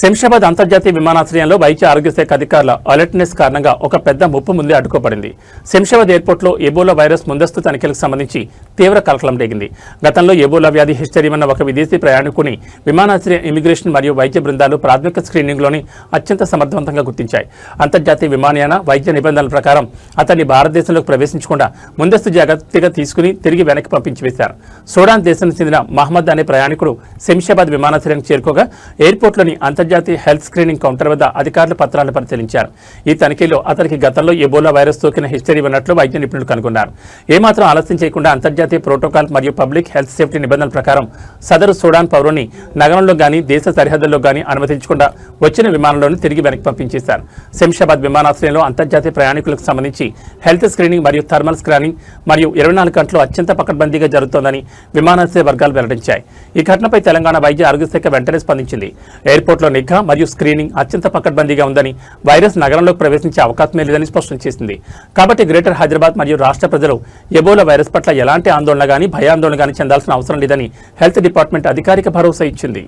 శంషాబాద్ అంతర్జాతీయ విమానాశ్రయంలో వైద్య ఆరోగ్య శాఖ అధికారుల అలర్ట్నెస్ కారణంగా ఒక పెద్ద ముప్పు ముందే అడ్డుకోబడింది. శంషాబాద్ ఎయిర్పోర్ట్లో ఎబోలా వైరస్ ముందస్తు తనిఖీలకు సంబంధించి తీవ్ర కలకలం రేగింది. గతంలో ఎబోలా వ్యాధి హిస్టరీ ఉన్న ఒక విదేశీ ప్రయాణికుని విమానాశ్రయ ఇమిగ్రేషన్ మరియు వైద్య బృందాలు ప్రాథమిక స్క్రీనింగ్లోని అత్యంత సమర్థవంతంగా గుర్తించాయి. అంతర్జాతీయ విమానయాన వైద్య నిబంధనల ప్రకారం అతన్ని భారతదేశంలోకి ప్రవేశించకుండా ముందస్తు జాగ్రత్తగా తీసుకుని తిరిగి వెనక్కి పంపించి వేశారు. సూడాన్ దేశానికి చెందిన మహమ్మద్ అనే ప్రయాణికుడు శంషాబాద్ విమానాశ్రయానికి చేరుకోగా ఎయిర్పోర్ట్లోని అంతర్జాతీయ హెల్త్ స్క్రీనింగ్ కౌంటర్ వద్ద అధికారులు పత్రాలను పరిశీలించారు. ఈ తనిఖీలో అతనికి గతంలో ఎబోలా వైరస్ సోకిన హిస్టరీ ఉన్నట్లు వైద్య నిపుణులు కనుగొన్నారు. ఏమాత్రం ఆలస్యం చేయకుండా అంతర్జాతీయ ప్రోటోకాల్ మరియు పబ్లిక్ హెల్త్ సేఫ్టీ నిబంధనల ప్రకారం సదరు సూడాన్ పౌరుని నగరంలో గానీ దేశ సరిహద్దుల్లో గానీ అనుమతించకుండా వచ్చిన విమానంలోనే తిరిగి వెనక్కి పంపించేశారు. శంషాబాద్ విమానాశ్రయంలో అంతర్జాతీయ ప్రయాణికులకు సంబంధించి హెల్త్ స్క్రీనింగ్ మరియు థర్మల్ స్కానింగ్ మరియు 24 గంటలు అత్యంత పకడ్బందీగా జరుగుతోందని విమానాశ్రయ వర్గాలు వెల్లడించాయి. ఈ ఘటనపై తెలంగాణ వైద్య ఆరోగ్య శాఖ వెంటనే స్పందించింది. ఎయిర్పోర్ట్లో నిఘా మరియు స్క్రీనింగ్ అత్యంత పకడ్బందీగా ఉందని, వైరస్ నగరంలోకి ప్రవేశించే అవకాశమే లేదని స్పష్టం చేసింది. కాబట్టి గ్రేటర్ హైదరాబాద్ మరియు రాష్ట్ర ప్రజలు ఎబోలా వైరస్ పట్ల ఎలాంటి ఆందోళన గానీ భయాందోళన గానీ చెందాల్సిన అవసరం లేదని హెల్త్ డిపార్ట్మెంట్ అధికారిక భరోసా ఇచ్చింది.